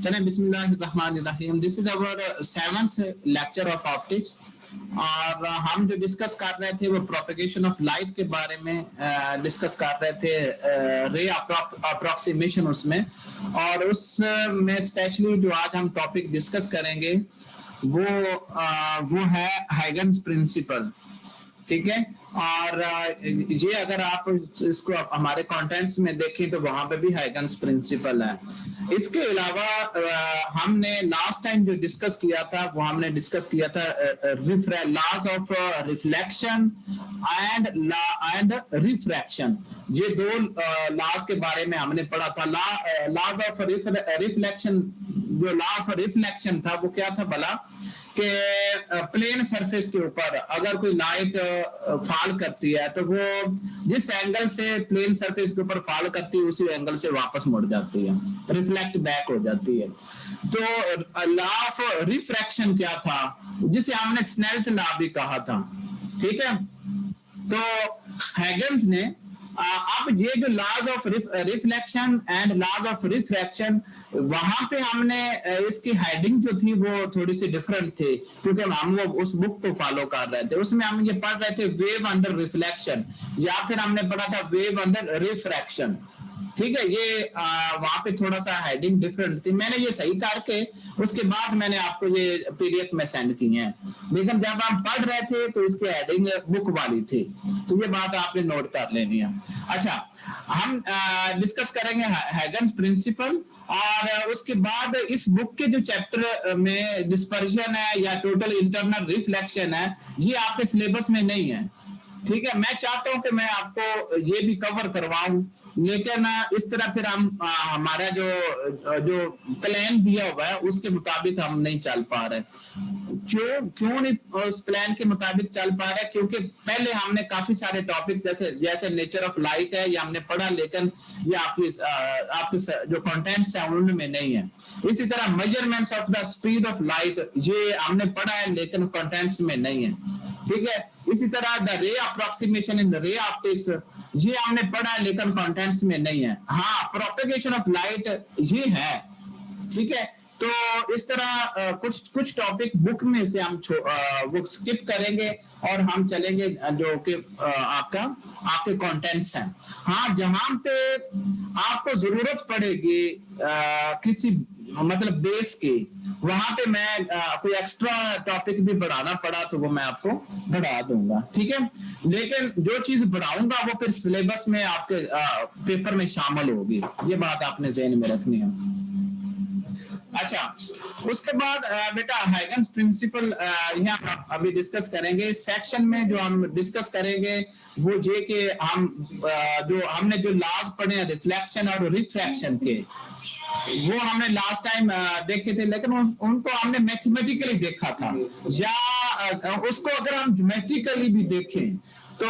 चलें बिस्मिल्लाहिर्रहमानिर्रहीम। This is our 7th lecture of optics और हम जो डिस्कस कर रहे थे वो प्रोपेगेशन ऑफ लाइट के बारे में डिस्कस कर रहे थे, रे अप्रोक्सीमेशन उसमें। और उसमें स्पेशली जो आज हम टॉपिक डिस्कस करेंगे वो है हाइगन्स प्रिंसिपल। ठीक है, और ये अगर आप इसको हमारे कंटेंट्स में देखें तो वहां पे भी हाइगन्स प्रिंसिपल है। इसके अलावा हमने लास्ट टाइम जो डिस्कस किया था वो हमने डिस्कस किया था laws of reflection and refraction. ये दो लॉज के बारे में हमने पढ़ा था। लॉज ऑफ रिफ्लेक्शन, जो लॉ ऑफ रिफ्लेक्शन था वो क्या था भला, कि प्लेन सरफेस के ऊपर अगर कोई लाइट फॉल करती है तो वो जिस एंगल से प्लेन सरफेस के ऊपर फॉल करती है उसी एंगल से वापस मुड़ जाती है, रिफ्लेक्ट बैक हो जाती है। तो लॉ ऑफ रिफ्रैक्शन क्या था, जिसे हमने स्नेल्स लॉ भी कहा था। ठीक है, तो हैगन्स ने अब ये जो laws of reflection and laws of refraction, वहां पे हमने इसकी हेडिंग जो थी वो थोड़ी सी डिफरेंट थी, क्योंकि हम वो उस बुक को फॉलो कर रहे थे। उसमें हम ये पढ़ रहे थे वेव अंडर रिफ्लेक्शन, या फिर हमने पढ़ा था वेव अंडर रिफ्रैक्शन। ठीक है, ये वहां पे थोड़ा सा हेडिंग डिफरेंट थी। मैंने ये सही करके उसके बाद मैंने आपको ये पीडीएफ में सेंड की है, लेकिन जब हम पढ़ रहे थे तो इसकी हेडिंग बुक वाली थी, तो ये बात आपने नोट कर लेनी है। अच्छा, हम डिस्कस करेंगे हैगन्स प्रिंसिपल, और उसके बाद इस बुक के जो चैप्टर में डिस्पर्जन है या टोटल इंटरनल रिफ्लेक्शन है, ये आपके सिलेबस में नहीं है। ठीक है, मैं चाहता हूं कि मैं आपको ये भी कवर करवाऊं, लेकिन इस तरह फिर हम हमारा जो प्लान दिया हुआ है उसके मुताबिक हम नहीं चल पा रहे। क्यों नहीं उस प्लान के मुताबिक चल पा रहे? क्योंकि पहले हमने काफी सारे टॉपिक जैसे नेचर ऑफ लाइट है, ये हमने पढ़ा, लेकिन ये आपके जो कंटेंट्स है उनमें नहीं है। इसी तरह measurements of the speed of light, ये हमने पढ़ा है लेकिन कंटेंट्स में नहीं है। ठीक है, इसी तरह द रे approximation in the ray optics, ये हमने पढ़ा है लेकिन कंटेंट्स में नहीं है। हाँ, प्रोपेगेशन ऑफ लाइट ये है। ठीक है, तो इस तरह कुछ टॉपिक बुक में से हम वो स्किप करेंगे और हम चलेंगे जो कि आपके कंटेंट्स हैं। हाँ, जहां पे आपको जरूरत पड़ेगी किसी मतलब बेस की, वहां पे मैं कोई एक्स्ट्रा टॉपिक भी बढ़ाना पड़ा तो वो मैं आपको बढ़ा दूंगा। ठीक है, लेकिन जो चीज बढ़ाऊंगा वो फिर सिलेबस में आपके पेपर में शामिल होगी, ये बात आपने ज़हन में रखनी है। अच्छा, उसके बाद बेटा हाइगन्स प्रिंसिपल यहाँ अभी डिस्कस करेंगे। इस सेक्शन में जो हम डिस्कस करेंगे वो ये कि हम जो हमने जो लॉज पढ़े हैं रिफ्लेक्शन और रिफ्रैक्शन के, वो हमने लास्ट टाइम देखे थे, लेकिन उनको हमने मैथमेटिकली देखा था, या उसको अगर हम ज्योमेट्रिकली भी देखें तो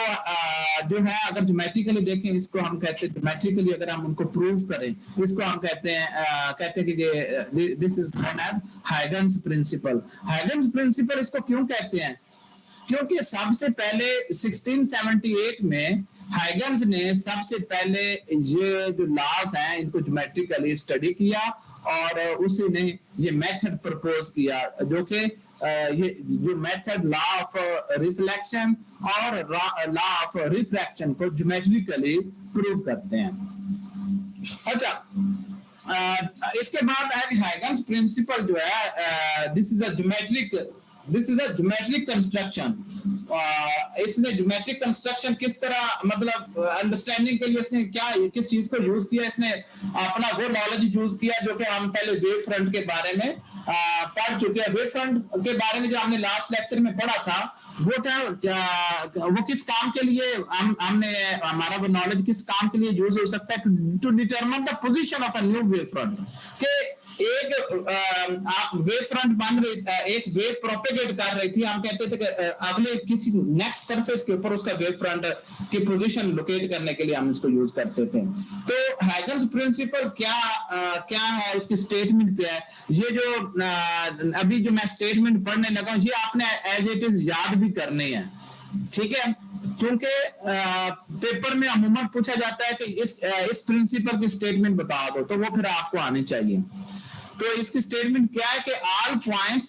जो है, अगर ज्योमेट्रिकली देखें, इसको हम कहते हैं ज्योमेट्रिकली अगर हम उनको प्रूव करें, इसको हम कहते हैं कि this is known as Huygens principle. Huygens principle इसको क्यों कहते हैं? क्योंकि सबसे पहले 1678 में हाइगन्स ने सबसे पहले ये जो लॉज हैं इनको ज्योमेट्रिकली स्टडी किया, और उसी ने ये मेथड प्रपोज किया, जो कि ये जो मेथड लॉ ऑफ रिफ्लेक्शन और लॉ ऑफ रिफ्रैक्शन को ज्योमेट्रिकली प्रूव करते हैं। अच्छा, इसके बाद है हाइगन्स प्रिंसिपल जो है, this is a geometric construction. इसने ज्योमेट्रिक कंस्ट्रक्शन किस तरह, मतलब अंडरस्टैंडिंग के लिए इसने किस चीज को यूज किया? इसने अपना वो नॉलेज यूज किया जो कि हम पहले वेव फ्रंट के बारे में पढ़ चुके हैं। वेव फ्रंट के बारे में जो हमने लास्ट लेक्चर में पढ़ा था वो था वो किस काम के लिए हमने हमारा वो नॉलेज किस काम के लिए यूज हो सकता है? To determine the position of a new wave front. के एक आप वेव फ्रंट बन रही, एक वेव प्रोपेगेट कर रही थी, हम कहते थे कि अगले किसी नेक्स्ट सरफेस के ऊपर उसका वेव फ्रंट की पोजीशन लोकेट करने के लिए हम इसको यूज करते थे। तो हाइगन्स प्रिंसिपल क्या है, उसकी स्टेटमेंट क्या है? ये जो अभी जो मैं स्टेटमेंट पढ़ने लगा हूं, ये आपने एज इट इज याद भी करनी है। ठीक है, क्योंकि पेपर में अमूमन पूछा जाता है कि इस प्रिंसिपल की स्टेटमेंट बता दो, तो वो फिर आपको आनी चाहिए। तो इसकी स्टेटमेंट क्या है कि all points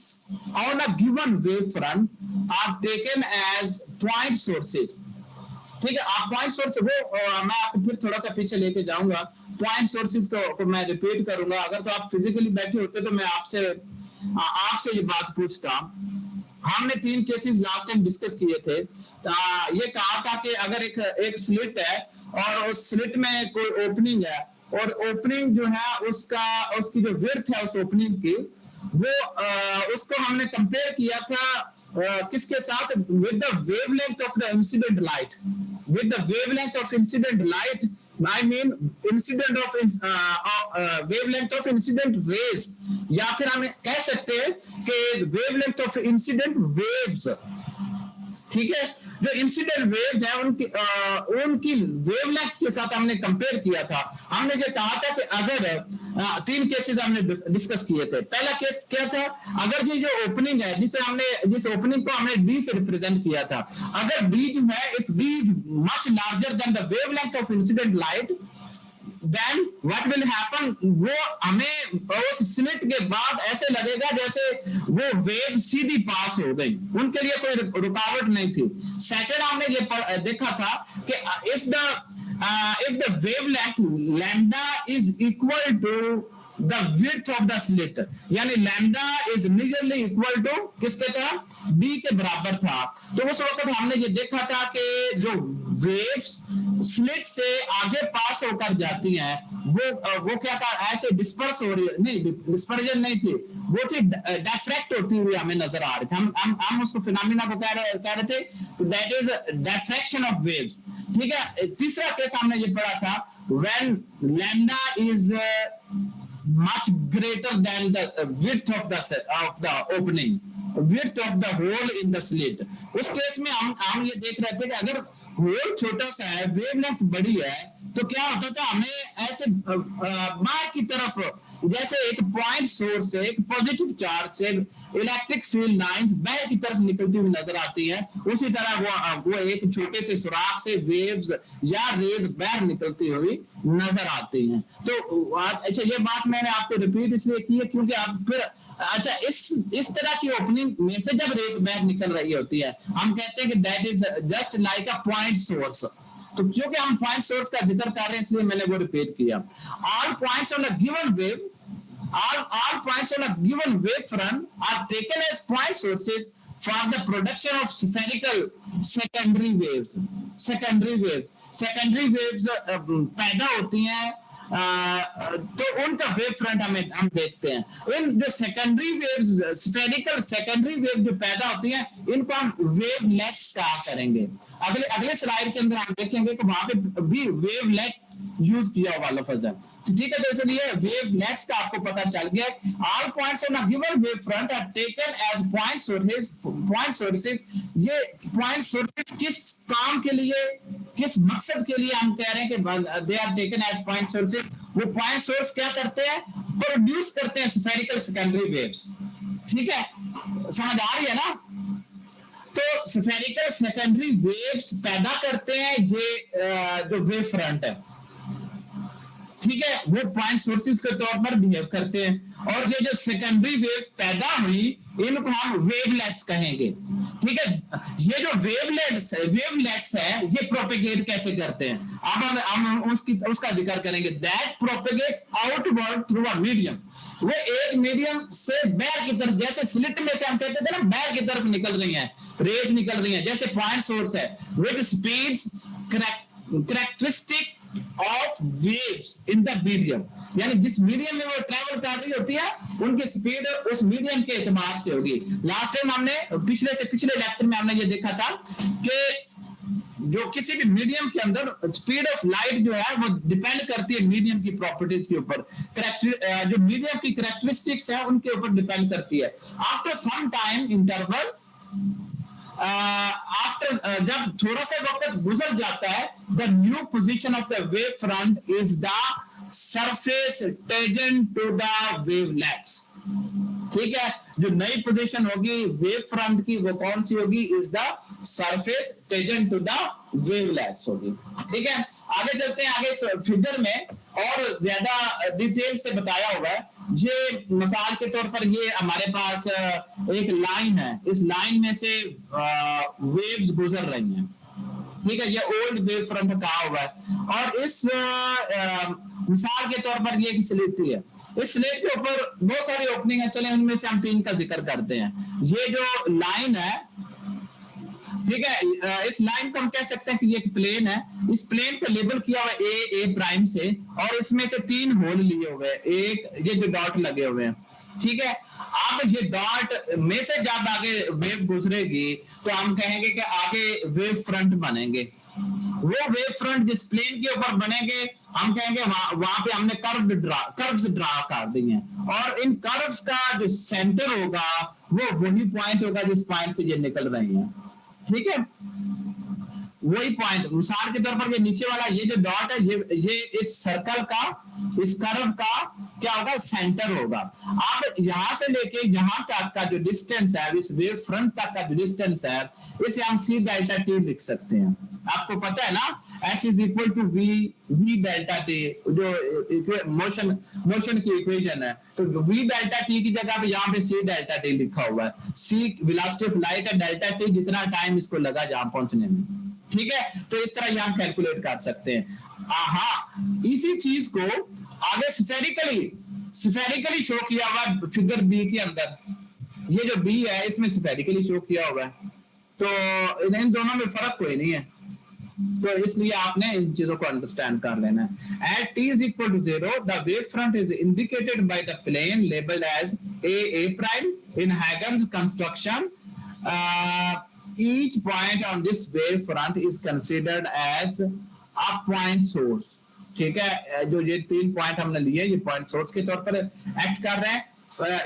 on a given wave front are taken as point sources. ठीक है, आप पॉइंट सोर्स वो मैं आपको फिर थोड़ा सा पीछे लेके जाऊंगा, पॉइंट सोर्सेज को मैं रिपीट करूंगा। अगर तो आप फिजिकली बैठे होते तो मैं आपसे ये बात पूछता। हमने 3 केसेस लास्ट टाइम डिस्कस किए थे। ये कहा था कि अगर एक स्लिट है और उस स्लिट में कोई ओपनिंग है और ओपनिंग जो है उसकी जो विड्थ है उस ओपनिंग की, वो उसको हमने कंपेयर किया था किसके साथ, with the wavelength of the incident light, with the wavelength of incident light, I mean incident of wavelength of incident rays, या फिर हम कह सकते हैं कि wavelength of incident waves। ठीक है, जो इंसिडेंट वेव्स है उनकी वेवलेंथ के साथ हमने कंपेयर किया था। हमने जो कहा था कि अगर 3 केसेस हमने डिस्कस किए थे। पहला केस क्या था, अगर ये जो ओपनिंग है जिस ओपनिंग को हमने डी से रिप्रेजेंट किया था, अगर डी जो है, if D is much larger than the wavelength of incident light, then what will happen, वो हमें उस स्लिट के बाद ऐसे लगेगा जैसे वो वेव सीधी पास हो गई, उनके लिए कोई रुकावट नहीं थी। सेकंड हमने ये देखा था कि if the wavelength lambda is equal to the width of the slit, यानी lambda is nearly equal to किसके था, b के बराबर था। तो उस वक्त हमने ये देखा था कि जो वेव्स स्लिट से आगे पास होकर जाती हैं वो क्या था, ऐसे डिस्पर्स हो रही है, नहीं डिस्पर्जन नहीं थी, वो थी डिफ्रैक्ट होती हुई हमें नजर आ रही थी। हम उसको फिनोमेना को कह रहे थे, that is diffraction of waves. ठीक है, तीसरा केस हमने ये पढ़ा था, when lambda is much greater than the width of the opening, width of the hole in the slit। उस केस में हम ये देख रहे थे कि अगर होल छोटा सा है, वेवलेंथ बड़ी है, तो क्या होता था, हमें ऐसे बाहर की तरफ जैसे एक पॉइंट सोर्स से, एक पॉजिटिव चार्ज से इलेक्ट्रिक फील्ड लाइंस बाहर की तरफ निकलती हुई नजर आती हैं, उसी तरह वो एक छोटे से सुराख से वेव्स या रेज बाहर निकलती हुई नजर आती हैं। तो अच्छा, ये बात मैंने आपको रिपीट इसलिए की है क्योंकि आप फिर अच्छा इस तरह की ओपनिंग में से जब रेस बैक निकल रही होती है, हम कहते हैं कि that is just like a point source. तो क्योंकि हम पॉइंट सोर्स का जिक्र कर रहे हैं इसलिए मैंने वो रिपीट किया। All points on a given wave, all points on a given wavefront are taken as point sources for the production of spherical secondary waves। secondary waves पैदा होती हैं तो उनका वेव फ्रंट हम देखते हैं। इन जो secondary waves, spherical secondary wave जो पैदा होती हैं, इनको हम वेवलेट्स कहा करेंगे। अगले स्लाइड के अंदर हम देखेंगे कि वहां पे भी वेवलेट यूज किया हुआ लफ्ज है। ठीक है, तो इसलिए वेवलेट्स का आपको पता चल गया। All points on a given wave front are taken as point sources. ये पॉइंट सोर्सेज किस काम के लिए, किस मकसद के लिए हम कह रहे हैं कि they are taken as point sources? वो पॉइंट सोर्स क्या करते हैं, प्रोड्यूस करते हैं स्फेरिकल सेकेंडरी वेव्स। ठीक है, समझ आ रही है ना? तो स्फेरिकल सेकेंडरी वेव्स पैदा करते हैं ये जो वेव फ्रंट है, ठीक है, वो पॉइंट सोर्सेज के तौर पर बिहेव करते हैं। और ये जो सेकेंडरी वेव्स पैदा हुई इनको हम वेवलेट्स कहेंगे। ठीक है, ये जो वेवलेट्स है ये प्रोपेगेट कैसे करते हैं, अब हम उसका जिक्र करेंगे। That propagate outward through a medium. वो एक मीडियम से बाहर की तरफ, जैसे स्लिट में से हम कहते थे ना बाहर की तरफ निकल रही हैं, रेज निकल रही हैं, जैसे पॉइंट सोर्स है, with speeds characteristic of waves in the medium, यानी जिस मीडियम में वो ट्रैवल कर रही होती है उनकी स्पीड उस मीडियम के एतबार से होगी। लास्ट टाइम हमने पिछले लेक्चर में हमने ये देखा था कि जो किसी भी मीडियम के अंदर स्पीड ऑफ लाइट जो है वो डिपेंड करती है मीडियम की प्रॉपर्टीज के ऊपर, जो मीडियम की कैरेक्टरिस्टिक्स है उनके ऊपर डिपेंड करती है। आफ्टर सम टाइम इंटरवल, जब थोड़ा सा वक्त गुजर जाता है, the new position of the wave front is the surface tangent to the wavelets. ठीक है, जो नई पोजीशन होगी वेव फ्रंट की वो कौन सी होगी, is the surface tangent to the wavelets होगी। ठीक है, आगे चलते हैं। आगे फिगर में और ज्यादा डिटेल से बताया हुआ है। ये मिसाल के तौर पर ये हमारे पास एक लाइन है, इस लाइन में से वेव्स गुजर रही हैं, ठीक है, ये ओल्ड वेव फ्रंट कहा हुआ है। और इस मिसाल के तौर पर ये एक स्लिट है, इस स्लेट के ऊपर बहुत सारी ओपनिंग है, चले उनमें से हम 3 का जिक्र करते हैं। ये जो लाइन है, ठीक है, इस लाइन को हम कह सकते हैं कि ये एक प्लेन है। इस प्लेन को लेबल किया हुआ है ए प्राइम से, और इसमें से 3 होल लिए हुए हैं, एक ये जो डॉट लगे हुए हैं, ठीक है। अब ये डॉट में से जब आगे वेव गुजरेगी तो हम कहेंगे कि आगे वेव फ्रंट बनेंगे। वो वेव फ्रंट जिस प्लेन के ऊपर बनेंगे हम कहेंगे वहां पे हमने कर्व्स ड्रा कर दिए, और इन कर्व्स का जो सेंटर होगा वो वही पॉइंट होगा जिस पॉइंट से ये निकल रही है, ठीक है। वही पॉइंट, मिसाल के तौर पर ये नीचे वाला ये जो डॉट है, ये इस सर्कल का, इस कर्व का क्या होगा, सेंटर होगा। अब यहां से लेके यहां तक का जो डिस्टेंस है, इस वेव फ्रंट तक का जो डिस्टेंस है, इसे हम सी डेल्टा टी लिख सकते हैं। आपको पता है ना, S is equal to V delta T, जो मोशन की इक्वेशन है। तो वी डेल्टा टी की जगह पे यहाँ पे सी डेल्टा टी लिखा हुआ है। सी वेलोसिटी ऑफ लाइट है, डेल्टा टी जितना टाइम इसको लगा जहां पहुंचने में, ठीक है। तो इस तरह हम कैलकुलेट कर सकते हैं। हाँ, इसी चीज को आगे स्फेरिकली शो किया हुआ फिगर बी के अंदर। ये जो बी है इसमें स्फेरिकली शो किया हुआ है, तो इन दोनों में फर्क कोई नहीं है। तो इसलिए आपने इन चीजों को अंडरस्टैंड कर लेना है। At T is equal to 0 the wave front is indicated by the plane labelled as A prime in Huygens construction. each point on this wave front is considered as a point source, ठीक है। जो ये 3 point हमने लिए ये point source के तौर पर एक्ट कर रहे हैं।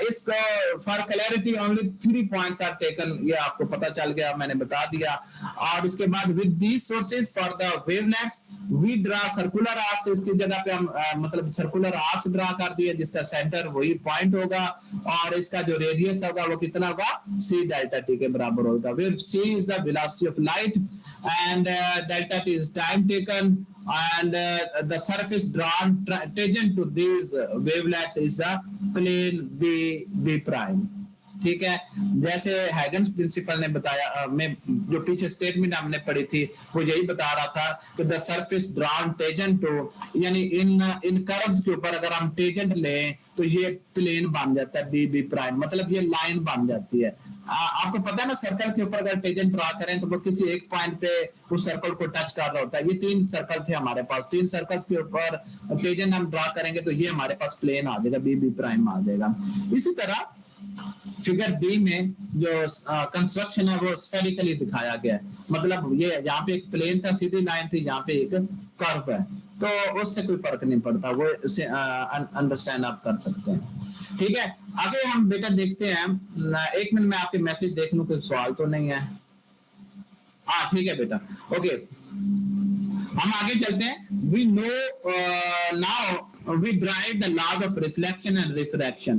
इसको for clarity only 3 points are taken, ये आपको पता चल गया, मैंने बता दिया। और उसके बाद with these sources for the wavelets we draw circular arcs, इसकी जगह पे हम मतलब सर्कुलर आर्क्स ड्रा कर दिए जिसका सेंटर वही पॉइंट होगा, और इसका जो रेडियस होगा वो कितना होगा, सी डेल्टा टी के बराबर होगा। Wave C is the velocity of light and delta T is time taken, and the surface drawn tangent to these wavelets is the plane b prime, ठीक है। जैसे हैगन्स प्रिंसिपल ने बताया, में जो पीछे स्टेटमेंट हमने पढ़ी थी वो यही बता रहा था कि the surface drawn tangent to, यानी इन कर्व्स के ऊपर अगर हम टेजेंट लें तो ये प्लेन बन जाता है बी प्राइम, मतलब ये लाइन बन जाती है। आपको पता है ना, सर्कल के ऊपर अगर टेजेंट ड्रा करें तो वो किसी एक पॉइंट पे उस सर्कल को टच कर रहा होता है। ये 3 सर्कल थे हमारे पास, 3 सर्कल्स के ऊपर टेजेंट हम ड्रा करेंगे तो ये हमारे पास प्लेन आ जाएगा, बी प्राइम आ जाएगा। इसी तरह फिगर बी में जो कंस्ट्रक्शन है वो स्फेरिकली दिखाया गया है, मतलब ये यहाँ पे एक प्लेन था, सीधी लाइन थी, यहाँ पे एक कर्व है, तो उससे कोई फर्क नहीं पड़ता, वो इसे अंडरस्टैंड आप कर सकते हैं, ठीक है। आगे हम बेटा देखते हैं, 1 मिनट में आपके मैसेज देख लूं, कोई सवाल तो नहीं है। हाँ ठीक है बेटा, ओके हम आगे चलते हैं। We know now we derive the laws of reflection and refraction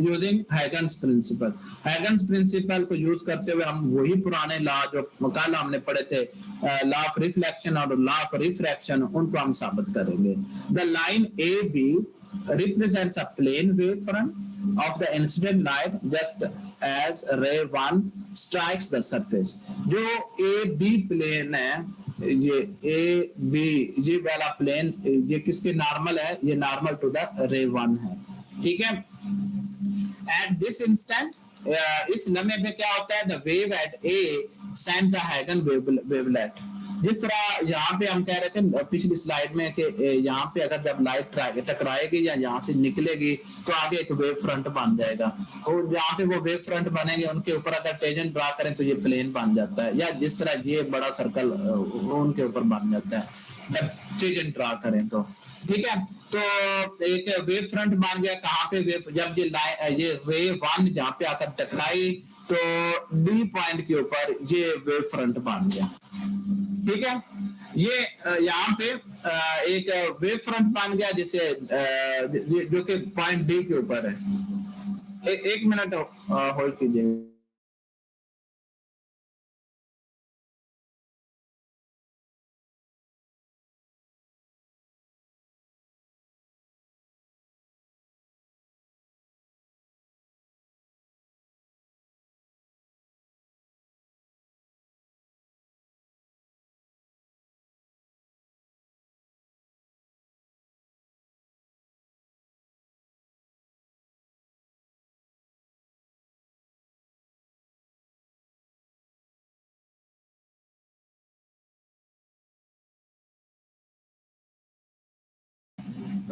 using Huygens principle. Huygens principle को यूज करते हुए हम वही पुराने लॉ जो कल हमने पढ़े थे, लॉ ऑफ रिफ्लेक्शन और लॉ ऑफ रिफ्रैक्शन, उनको हम साबित करेंगे। The line A B represents a plane wavefront of the incident light just as ray 1 strikes the surface। जो ए बी प्लेन है, ये ए बी ये वाला प्लेन, ये किसके नॉर्मल है, ये नॉर्मल टू द रे 1 है, ठीक है। एट दिस इंस्टेंट, इस लम्हे पे क्या होता है, the wave at A sends a Hagen wavelet. जिस तरह यहाँ पे हम कह रहे थे पिछली स्लाइड में कि यहाँ पे अगर जब लाइट टकराएगी या यहाँ से निकलेगी तो आगे एक वेव फ्रंट बन जाएगा, और जहाँ पे वो वेव फ्रंट बनेंगे उनके ऊपर अगर टेंजेंट ड्रा करें तो ये प्लेन बन जाता है, या जिस तरह ये बड़ा सर्कल उनके ऊपर बन जाता है जब टेंजेंट ड्रा करें तो, ठीक है। तो एक वेव फ्रंट बन गया, कहाँ पे वेव, जब ये रे 1 जहाँ पे आकर टकराई तो डी पॉइंट के ऊपर ये वेव फ्रंट बन गया, ठीक है। ये यहाँ पे एक वेव फ्रंट बन गया जिसे जो कि पॉइंट डी के ऊपर है। एक मिनट होल्ड कीजिए।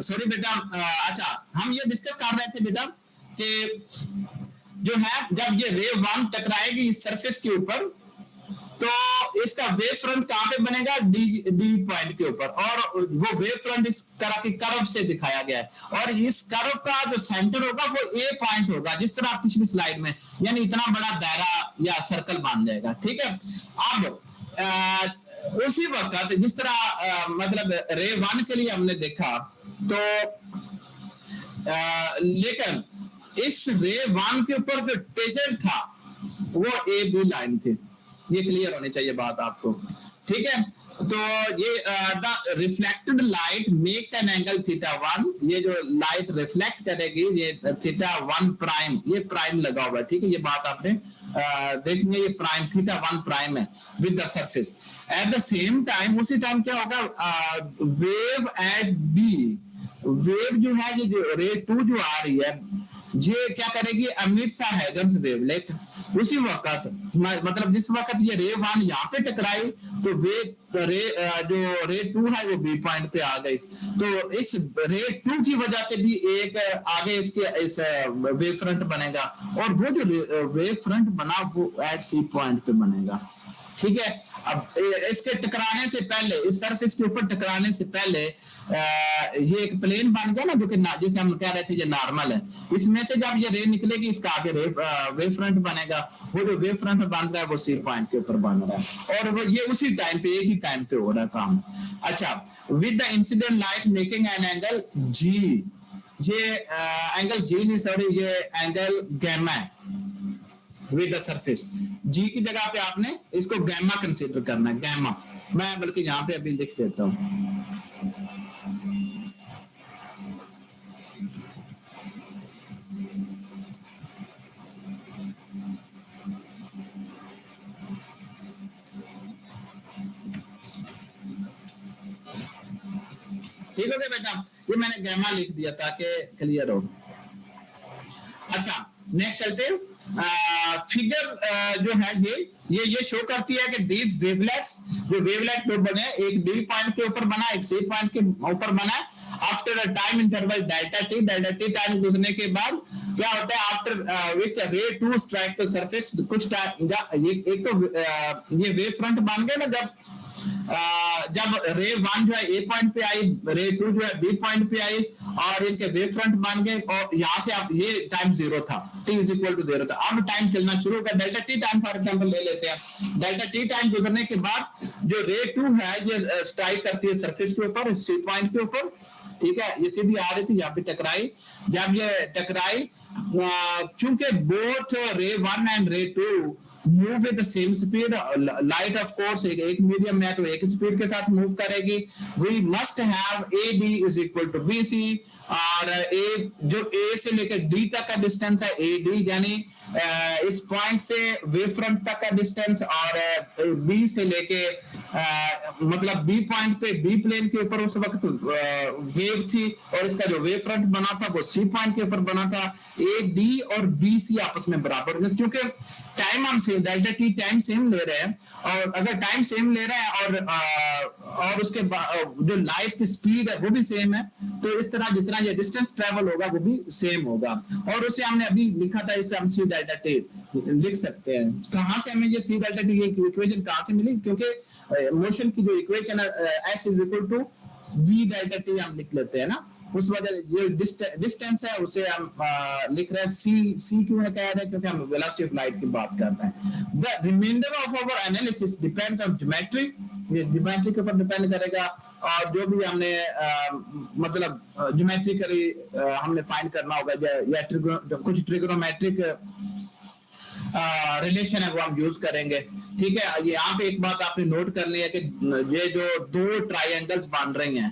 सॉरी बेटा, अच्छा हम ये डिस्कस कर रहे थे बेटा कि जो है जब ये रे वन टकराएगी इस सरफेस के ऊपर तो इसका वेव फ्रंट कहां पे बनेगा, डी पॉइंट के ऊपर, और वो वेव फ्रंट इस तरह की कर्व से दिखाया गया है और इस कर्व का जो सेंटर होगा वो ए पॉइंट होगा, जिस तरह पिछली स्लाइड में, यानी इतना बड़ा दायरा या सर्कल बन जाएगा। ठीक है, अब उसी वक्त जिस तरह मतलब रे वन के लिए हमने देखा तो लेकिन इस रे वन के ऊपर जो टेंजेंट था वो ए बी लाइन थी, ये क्लियर होनी चाहिए बात आपको। ठीक है, तो ये the reflected light makes an angle theta one, ये जो लाइट रिफ्लेक्ट करेगी ये थीटा वन प्राइम, ये प्राइम लगा हुआ है। ठीक है, ये बात आपने देखेंगे, ये प्राइम थीटा वन प्राइम है with the surface. At the same time उसी टाइम क्या होगा, वेव एट बी, वेव जो है ये जो रे टू जो आ रही है ये क्या करेगी, अमिट्स अ हैगन्स वेवलेट। उसी वक्त मतलब जिस वक्त ये रे वन यहाँ पे टकराई तो जो रे टू है वो बी पॉइंट पे आ गई, तो इस रे टू की वजह से भी एक आगे इसके इस वेव फ्रंट बनेगा और वो जो वेव फ्रंट बना वो एट सी पॉइंट पे बनेगा। ठीक है, अब इसके टकराने से पहले, इस सरफेस के ऊपर टकराने से पहले ये एक प्लेन बन गया ना, जो कि जिसे हम कह रहे थे ये नॉर्मल है, इसमें से जब ये रे निकलेगी इसका आगे वेव फ्रंट बनेगा, वो जो वेव फ्रंट बन रहा है वो सी पॉइंट के ऊपर बन रहा है और वो ये उसी टाइम पे, एक ही टाइम पे हो रहा है काम। अच्छा, with the incident light making an angle G, ये एंगल जी नहीं सॉरी, ये एंगल गैमा है विद द सरफेस। जी की जगह पे आपने इसको गैमा कंसीडर करना है, गैमा। मैं बल्कि यहाँ पे अभी लिख देता हूँ, ठीक हो गया बेटा, ये मैंने गैमा लिख दिया ताकि क्लियर हो। अच्छा, नेक्स्ट चलते हैं। फिगर जो है ये शो करती है कि दीज वेवलेट्स, जो वेवलेट जो बने, एक डी पॉइंट के ऊपर बना, एक सी पॉइंट के ऊपर बना, after a time interval delta T time गुजरने के बाद क्या होता है, आफ्टर विच रे टू स्ट्राइक द सरफेस, कुछ टाइम एक तो ये वेव फ्रंट बन गए ना, जब रे वन जो है ए पॉइंट पे आई, रे टू जो है बी पॉइंट पे आई और इनके वेव फ्रंट बन गए और यहाँ से आप ये टाइम जीरो था, T is equal to zero था, अब टाइम चलना शुरू होगा, delta T time for example ले लेते हैं। डेल्टा टी टाइम गुजरने के बाद जो रे टू है ये स्ट्राइक करती है सरफेस के ऊपर, सी पॉइंट के ऊपर। ठीक है, ये सीधी आ रही थी, यहाँ पे टकराई, जब ये टकराई चूंकि both ray one and ray two move with the same speed, light of course एक मीडियम में तो एक स्पीड के साथ मूव करेगी, we must have A D is equal to B C, और ए जो ए से लेकर डी तक का डिस्टेंस है ए डी, यानी इस पॉइंट से वेव फ्रंट तक का डिस्टेंस, और बी से लेके मतलब बी पॉइंट पे बी प्लेन के ऊपर उस वक्त वेव थी और इसका जो वेव फ्रंट बना था वो सी पॉइंट के ऊपर बना था। ए डी और बी सी आपस में बराबर, क्योंकि टाइम हम same, delta T time same ले रहे हैं, और अगर टाइम सेम ले रहे हैं और उसके जो लाइट की स्पीड है वो भी सेम है, तो इस तरह जितना ये डिस्टेंस ट्रेवल होगा वो भी सेम होगा। और उसे हमने अभी लिखा था, इसे हम सी डेल्टा टी लिख सकते हैं। कहाँ से हमें ये सी डेल्टा टी की इक्वेशन कहाँ से मिली, क्योंकि मोशन की जो इक्वेशन है S is equal to V delta T हम लिख लेते हैं ना, उस वजह ये डिस्टेंस है उसे हम लिख रहे हैं सी क्यों कह रहे हैं, क्योंकि हम वेलोसिटी ऑफ लाइट की बात कर रहे हैं। The reminder of our analysis depends on geometry, ये ज्योमेट्री के ऊपर डिपेंड करेगा, और जो भी हमने मतलब ज्योमेट्रिकली हमने फाइंड करना होगा या कुछ ट्रिगोनोमेट्रिक रिलेशन है वो हम यूज करेंगे। ठीक है, ये यहाँ पे एक बात आपने नोट कर लिया कि ये जो दो ट्राइंगल्स बन रही हैं,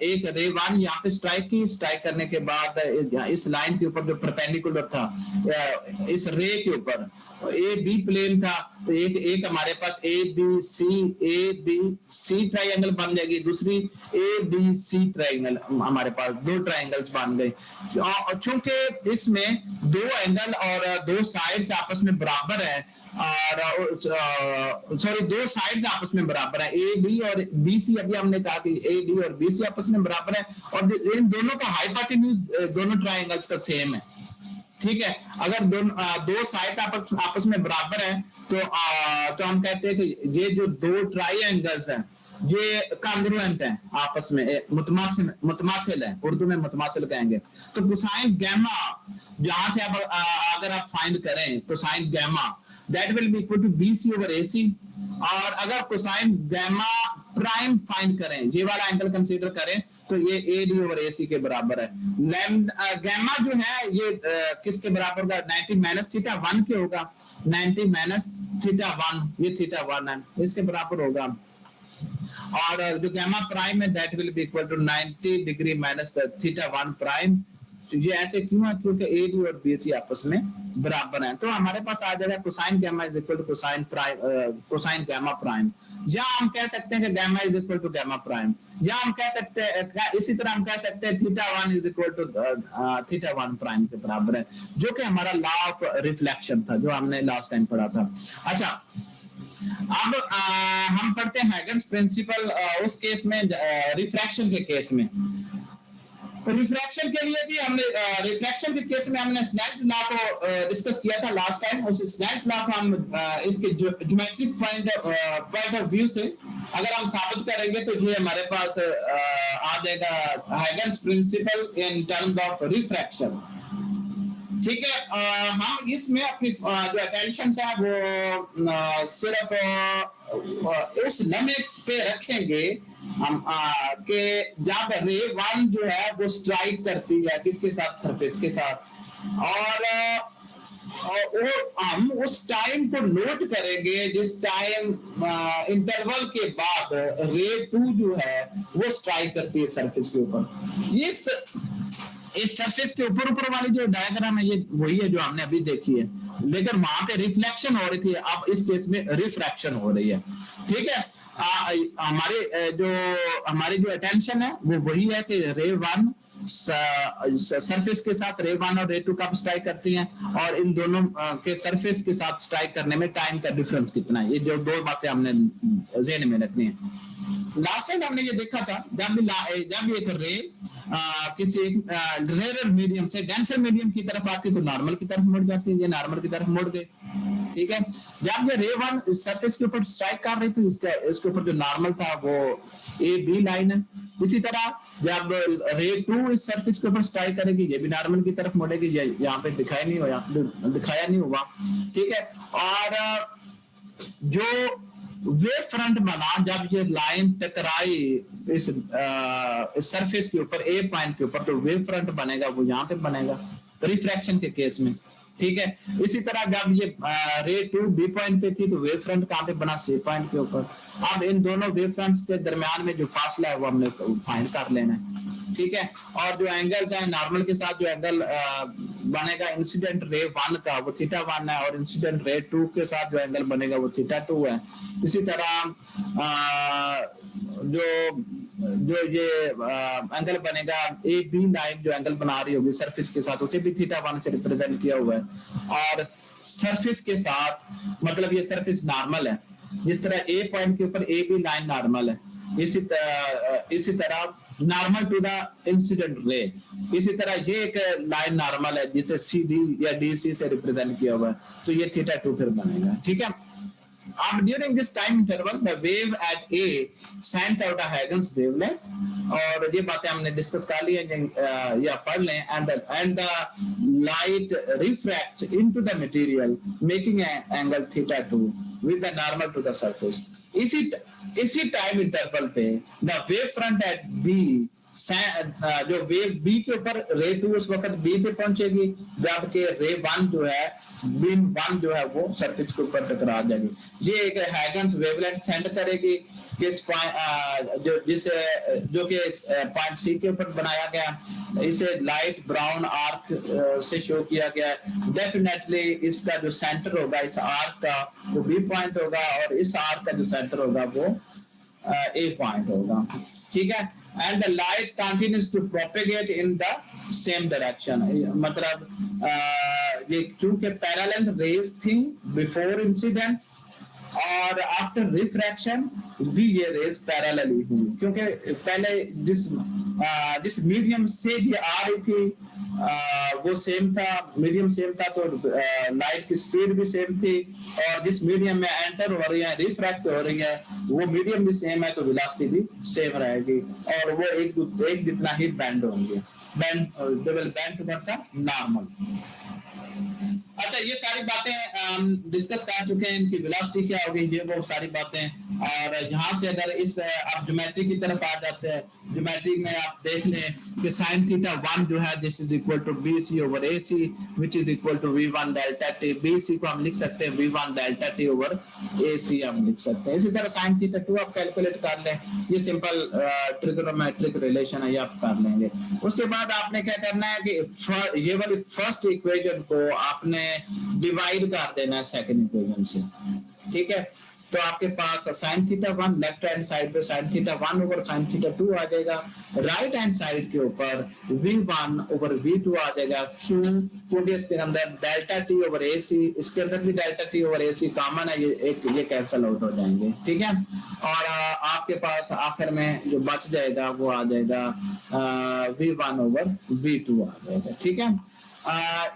एक रे वन यहाँ पे स्ट्राइक करने के बाद इस लाइन के ऊपर जो परपेंडिकुलर था इस रे के ऊपर ए बी प्लेन था, तो एक हमारे पास ए बी सी ट्राइंगल बन जाएगी, दूसरी ए बी सी ट्राइंगल, हमारे पास दो ट्राइंगल्स बन गए। चूंकि इसमें दो एंगल और दो साइड्स आपस में बराबर है और सॉरी दो साइड्स आपस में बराबर है, ए डी और बी सी। अभी हमने कहा कि ए डी और बी सी आपस में बराबर है और इन दोनों का हाइपोटेन्यूज दोनों ट्राइंगल्स का सेम है। ठीक है, अगर दो साइड्स आपस में बराबर है तो हम कहते हैं कि ये जो दो ट्राइंगल्स हैं ये कांग्रुएंट हैं आपस में, मुतमासिल है, उर्दू में मुतमासिल कहेंगे। तो कोसाइन गैमा जहां से अगर आप फाइंड करें cosine gamma that will be equal to B C over A C. और अगर कोसाइन गैमा प्राइम फाइंड करें, ये वाला एंगल कंसीडर करें, तो ये ए डी ओवर ए सी के बराबर है। गैमा जो है ये किसके बराबर होगा? 90 माइनस थीटा 1 के होगा। 90 माइनस थीटा 1, ये थीटा 1 है, इसके बराबर होगा। और जो गैमा प्राइम है that will be equal to 90 degree minus theta 1 prime. तो ये ऐसे क्यों है? क्योंकि ए डी और बी सी आपस में बराबर हैं। तो हमारे पास आ जाएगा cosine gamma is equal to cosine prime, cosine gamma prime. या हम कह सकते हैं कि gamma is equal to gamma prime, या हम कह सकते हैं इसी तरह हम कह सकते हैं theta 1 is equal to theta 1 prime के बराबर है, जो कि हमारा लॉ ऑफ रिफ्लेक्शन था जो हमने लास्ट टाइम पढ़ा था। अच्छा, अब हम पढ़ते हैं हैगन्स प्रिंसिपल उस केस में, रिफ्रैक्शन के केस में। रिफ्रैक्शन के लिए भी हमने रिफ्रैक्शन के केस में हमने स्नेल्स लॉ को डिस्कस किया था लास्ट टाइम। उस स्नेल्स लॉ को हम इसके ज्योमेट्रिक पॉइंट ऑफ व्यू से अगर हम साबित करेंगे तो ये हमारे पास आ जाएगा Huygens principle in terms of refraction. ठीक है, हम इसमें अपनी जो अटेंशन है वो सिर्फ उस लम्हे पे रखेंगे हम कि जब रे 1 जो है वो स्ट्राइक करती है किसके साथ? सरफेस के साथ। और हम उस टाइम को नोट करेंगे जिस टाइम इंटरवल के बाद रे 2 जो है वो स्ट्राइक करती है सरफेस के ऊपर। इस सरफेस के ऊपर वाली जो डायग्राम है ये वही है जो हमने अभी देखी है, लेकिन वहां पे रिफ्लेक्शन हो रही थी, अब इस केस में रिफ्रैक्शन हो रही है। ठीक है, हमारी जो अटेंशन है वो वही है कि रे 1 सरफेस के साथ रे 1 और रे 2 कब स्ट्राइक करती हैं और इन दोनों के सरफेस के साथ स्ट्राइक करने में टाइम का डिफरेंस कितना है। ये जो दो बातें हमने ज़हन में रखनी है। लास्ट टाइम हमने ये देखा था जब एक रे किसी रेयर मीडियम से डेंसर मीडियम की तरफ आती है तो नॉर्मल की तरफ मुड़ जाती है, ये नॉर्मल की तरफ मुड़ गई। ठीक है, जब ये रे 1 सरफेस के ऊपर स्ट्राइक कर रही थी इसके ऊपर जो नॉर्मल था वो ए बी लाइन है। इसी तरह जब रे 2 इस सरफेस के ऊपर स्ट्राइक करेगी ये भी नॉर्मल की तरफ मुड़ेगी, यहाँ पे दिखाई नहीं हुआ, दिखाया नहीं हुआ। ठीक है, और जो वेव फ्रंट बना जब ये लाइन टकराई इस सरफेस के ऊपर ए पॉइंट के ऊपर, तो वेव फ्रंट बनेगा वो यहाँ पे बनेगा रिफ्रैक्शन के केस में। ठीक है, इसी तरह जब ये रे 2 बी पॉइंट पे थी तो वेव फ्रंट कहाँ पे बना? सी पॉइंट के ऊपर। अब इन दोनों वेव फ्रंट्स के दरमियान में जो फासला है वो हमने फाइंड कर लेना है। ठीक है, और जो एंगल्स है नॉर्मल के साथ जो एंगल बनेगा इंसिडेंट रे 1 का वो थीटा 1 है और इंसिडेंट रे 2 के साथ जो एंगल बनेगा वो थीटा 2 है। इसी तरह जो ये एंगल बनेगा ए बी लाइन जो एंगल बना रही होगी सरफेस के साथ उसे भी थीटा 1 से रिप्रेजेंट किया हुआ है। और सरफेस के साथ मतलब ये सरफेस नॉर्मल है, जिस तरह ए पॉइंट के ऊपर ए बी लाइन नॉर्मल है, इसी तरह normal to the incident ray, इसी तरह ये एक लाइन नॉर्मल है जिसे सी डी या डी सी से रिप्रेजेंट किया हुआ है, तो ये थीटा 2 फिर बनेगा। ठीक है, अब during this time interval the wave at A sends out a Huygens wavelet, और ये बातें हमने डिस्कस कर ली है या पढ़ लें। And the light refracts into the material making angle theta 2 with the normal to the surface. इसी टाइम इंटरवल पे the wave front at B, जो वेव बी के ऊपर रे 2 उस वक्त बी पे पहुंचेगी जबकि रे 1 जो है बीम 1 जो है वो सरफेस के ऊपर टकरा जाएगी। ये एक हैगन्स वेवलेंथ सेंड करेगी किस जो कि पॉइंट सी के ऊपर बनाया गया, इसे लाइट ब्राउन आर्क से शो किया गया। डेफिनेटली इसका जो सेंटर होगा इस आर्क का वो बी पॉइंट होगा और इस आर्क का जो सेंटर होगा वो ए पॉइंट होगा। ठीक है, and the light continues to propagate in the same direction, मतलब ये चूंकि पैरेलल रेज थी बिफोर इंसिडेंट्स और आफ्टर रिफ्रैक्शन भी ये रेज पैरेलल ही हुई, क्योंकि पहले जिस मीडियम से ये आ रही थी वो सेम था, मीडियम सेम था, तो लाइट की स्पीड भी सेम थी, और जिस मीडियम में एंटर हो रही है रिफ्रैक्ट हो रही है वो मीडियम भी सेम है, तो वेलोसिटी भी सेम रहेगी और वो एक जितना ही बैंड होंगे, they will band toward the normal. अच्छा, ये सारी बातें डिस्कस कर चुके हैं, इनकी वेलोसिटी क्या होगी, ये वो सारी बातें। और यहाँ से अगर इस आप ज्योमेट्री की तरफ आ जाते हैं, ज्योमेट्री में आप देख लें कि sin थीटा 1 जो है this is equal to BC over AC which is equal to V1 delta T। BC को हम लिख सकते हैं V1 delta T over AC हम लिख सकते हैं। इसी तरह sin थीटा 2 आप कैलकुलेट कर लें, ये सिंपल ट्रिगोनोमेट्रिक रिलेशन है, ये आप कर लेंगे। उसके बाद आपने क्या करना है कि ये वाली फर्स्ट इक्वेशन को आपने डिवाइड कर देना है सेकंड इक्वेशन से, ठीक है। तो आपके पास sin theta 1 left hand side पे sin theta 1 over sin theta 2 आ जाएगा, राइट हैंड साइड के ऊपर V1 ओवर V2 आ जाएगा, क्योंकि इसके अंदर डेल्टा T ओवर AC, इसके अंदर भी delta T over AC common है, ये कैंसिल आउट हो जाएंगे, ठीक है। और आपके पास आखिर में जो बच जाएगा वो आ जाएगा V1 ओवर V2 आ जाएगा, ठीक है।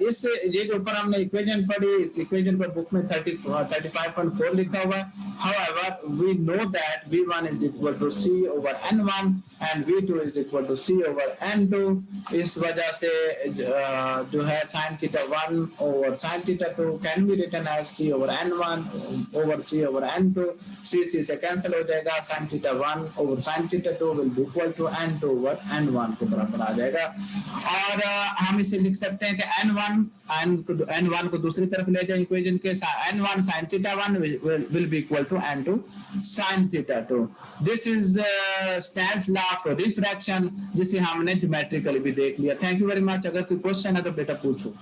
इस ये जो ऊपर हमने इक्वेशन पढ़ी, इस इक्वेशन पर बुक में 35.4 लिखा हुआ है। However, we know that V1 is equal to C over N1 and V2 is equal to C over N2। इस वजह से जो है sin theta 1 over sin theta 2 can be written as C over N1 over C over N2। C से cancel हो जाएगा, sin theta 1 over sin theta 2 will be equal to N2 over N1 के बराबर आ जाएगा। और हम इसे लिख सकते हैं कि N1 को दूसरी तरफ ले जाए इक्वेशन के, N1 sin theta 1 will be equal to N2 sin theta 2। This is Stan's law of refraction, जिसे हमने ज्योमेट्रिकली भी देख लिया। Thank you very much. अगर कोई क्वेश्चन है तो बेटा पूछो।